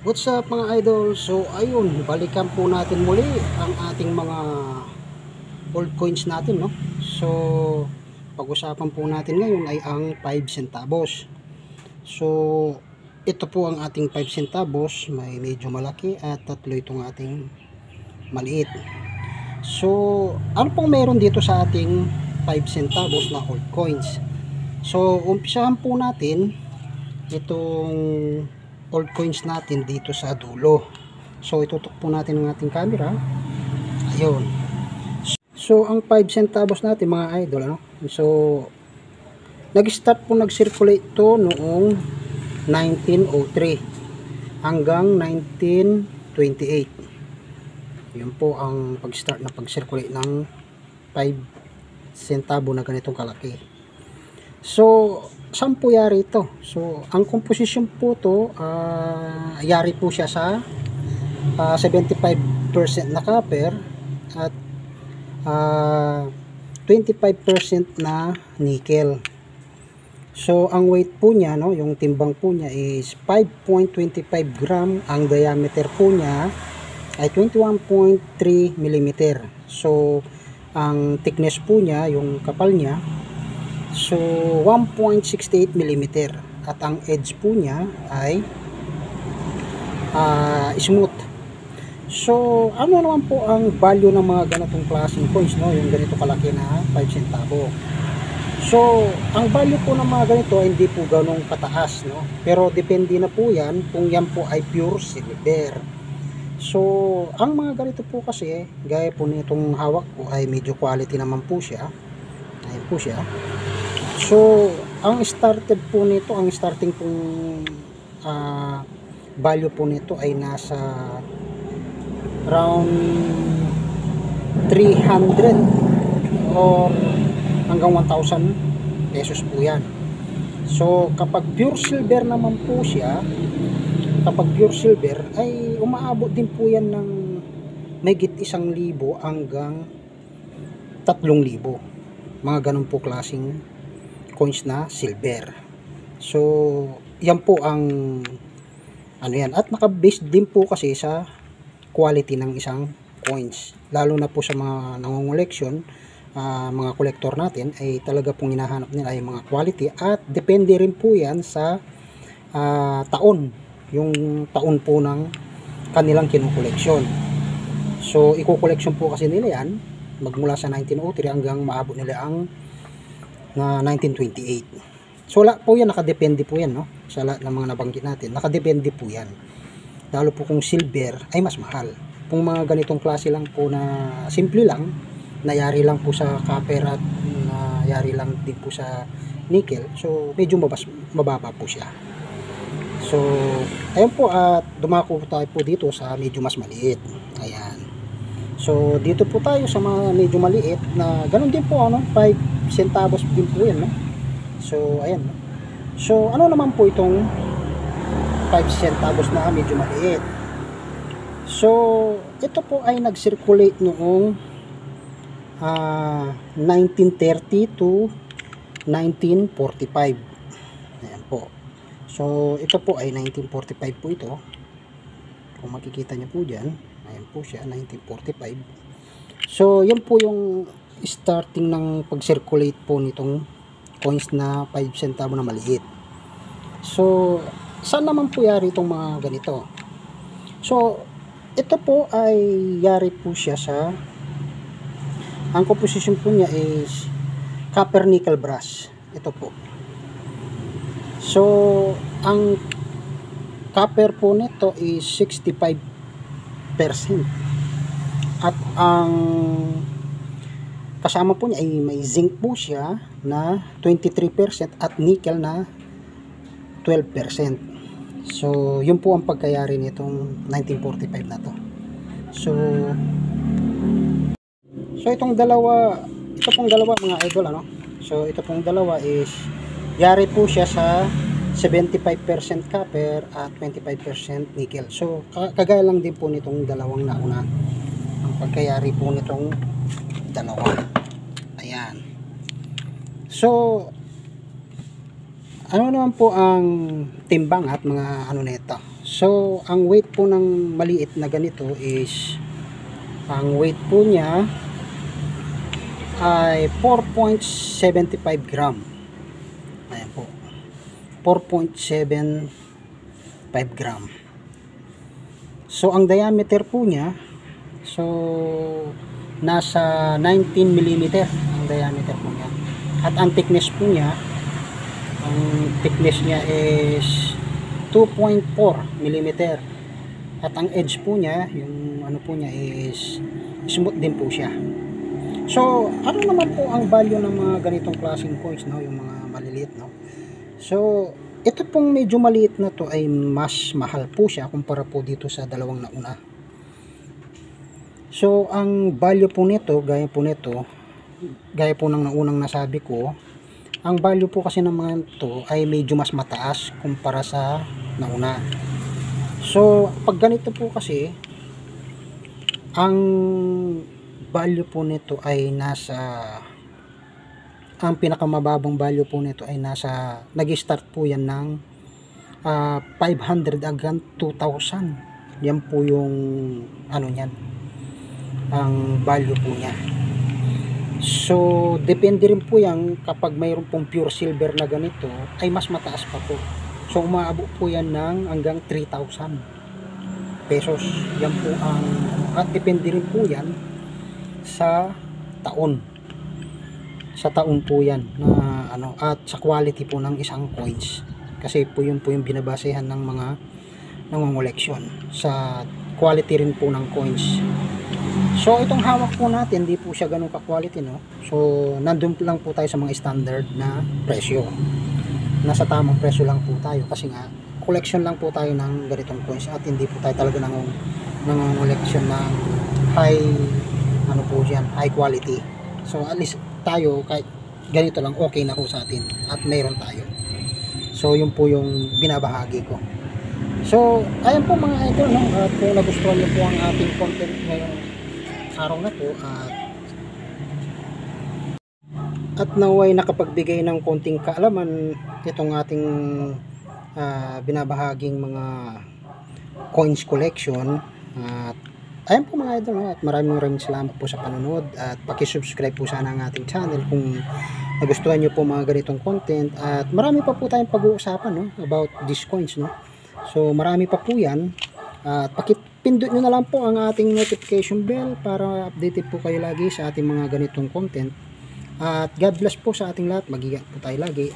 What's up mga idol? So ayun, balikan po natin muli ang ating mga old coins natin, no? So pag-usapan po natin ngayon ay ang 5 centavos. So ito po ang ating 5 centavos, may medyo malaki at tatlo itong ating maliit. So ano pong meron dito sa ating 5 centavos na old coins? So umpisahan po natin itong old coins natin dito sa dulo. So itutok po natin ang ating camera. Ayun. So ang 5 centavos natin mga idol, ano? So nag-start po nag-circulate to noong 1903 hanggang 1928. Yun po ang pag-start na pag-circulate ng 5 centavo na ganitong kalaki. So saan po yari ito? So ang composition po to, yari po siya sa 75% na copper at 25% na nickel. So ang weight po niya, no, yung timbang po niya is 5.25 gram. Ang diameter po niya ay 21.3 mm. So ang thickness po niya, yung kapal niya, so 1.68 mm, at ang edge po niya ay smooth. So ano naman po ang value ng mga ganitong klaseng coins, no, yung ganito kalaki na 5 centavo? So ang value po ng mga ganito ay hindi po ganong kataas, no, pero depende na po yan kung yan po ay pure silver. So ang mga ganito po kasi, gaya po nitong hawak ko, ay medyo quality naman po siya. Ayun po siya. So ang started po nito, ang starting pong value po nito ay nasa around 300 or hanggang 1,000 pesos po yan. So kapag pure silver naman po siya, kapag pure silver ay umaabot din po yan ng mahigit 1,000 hanggang 3,000. Mga ganun po klaseng coins na silver. So yan po ang ano yan, at naka-base din po kasi sa quality ng isang coins, lalo na po sa mga nangungoleksyon, mga collector natin, ay talaga pong hinahanap nila ay mga quality, at depende rin po yan sa taon, yung taon po ng kanilang kinukoleksyon. So iko-collection po kasi nila yan magmula sa 1903 hanggang maabot nila ang 1928. So wala po yan, nakadepende po yan, no, sa lahat ng mga nabanggit natin, nakadepende po yan. Lalo po kung silver ay mas mahal. Kung mga ganitong klase lang po na simple lang, nayari lang po sa copper at nayari lang din po sa nickel, so medyo mababa po siya. So ayun po, at dumako tayo po dito sa medyo mas maliit. Ayan. So dito po tayo sa mga medyo maliit na ganun din po, ano, 5 centavos din po yan, no? So ayan. So ano naman po itong 5 centavos na medyo maliit? So ito po ay nag-circulate noong 1930 to 1945. Ayan po. So ito po ay 1945 po ito. Kung makikita niyo po dyan, ayan po siya, 1945. So yan po yung starting ng pag-circulate po nitong coins na 5 centavo na maliit. So saan naman po yari itong mga ganito? So ito po ay yari po siya sa, ang composition po niya is copper nickel brass. Ito po. So ang copper po nito is 65%, at ang kasama po niya ay may zinc po siya na 23% at nickel na 12%. So yun po ang pagkayari nitong 1945 na to. So itong dalawa, ito pong dalawa mga idol, ano, so ito pong dalawa is yari po siya sa 75% copper at 25% nickel. So kagaya lang din po nitong dalawang nauna ang pagkayari po nitong dalawa. Ayan. So ano naman po ang timbang at mga ano nito? So ang weight po ng maliit na ganito is, ang weight po niya ay 4.75 gram. Ayan po, 4.75 gram. So ang diameter po niya, so nasa 19 mm ang diameter po niya. At ang thickness po niya, ang thickness niya is 2.4 mm. At ang edge po niya, yung ano po niya is smooth din po siya. So ano naman po ang value ng mga ganitong klaseng coins, no, yung mga maliliit, no? So ito pong medyo maliit na to ay mas mahal po siya kumpara po dito sa dalawang nauna. So ang value po nito, gaya po ng naunang nasabi ko, ang value po kasi ng mga to ay medyo mas mataas kumpara sa nauna. So pag ganito po kasi, ang value po nito ay ang pinakamababang value po nito ay nag-start po yan ng 500 hanggang 2,000. Yan po yung ano niyan, ang value po niya. So depende rin po yan, kapag mayroon pong pure silver na ganito ay mas mataas pa po. So umaabot po yan ng hanggang 3,000 pesos. Yan po ang, at depende rin po yan sa taon. Sa taon po yan na ano, at sa quality po ng isang coins, kasi po yung binabasehan ng mga nangungoleksyon, sa quality rin po ng coins. So itong hawak po natin, di po siya ganun ka-quality, no? So nandun lang po tayo sa mga standard na presyo, nasa tamang presyo lang po tayo, kasi nga collection lang po tayo ng ganitong coins, at hindi po tayo talaga nangungoleksyon ng high ano po dyan, high quality. So at least tayo kahit ganito lang okay na po sa atin, at mayroon tayo. So yun po yung binabahagi ko. So ayan po mga idol, no? At kung nagustuhan niyo po ang ating content ngayong araw na po, at naway nakapagbigay ng konting kaalaman itong ating binabahaging mga coins collection. At ayan po mga idol, no? At maraming salamat po sa panonood, at paki-subscribe po sana ang ating channel kung nagustuhan nyo po mga ganitong content. At marami pa po tayong pag-uusapan, no, about these coins, no? So marami pa po yan, at pakipindot nyo na lang po ang ating notification bell para updated po kayo lagi sa ating mga ganitong content. At God bless po sa ating lahat, mag-ingat po tayo lagi.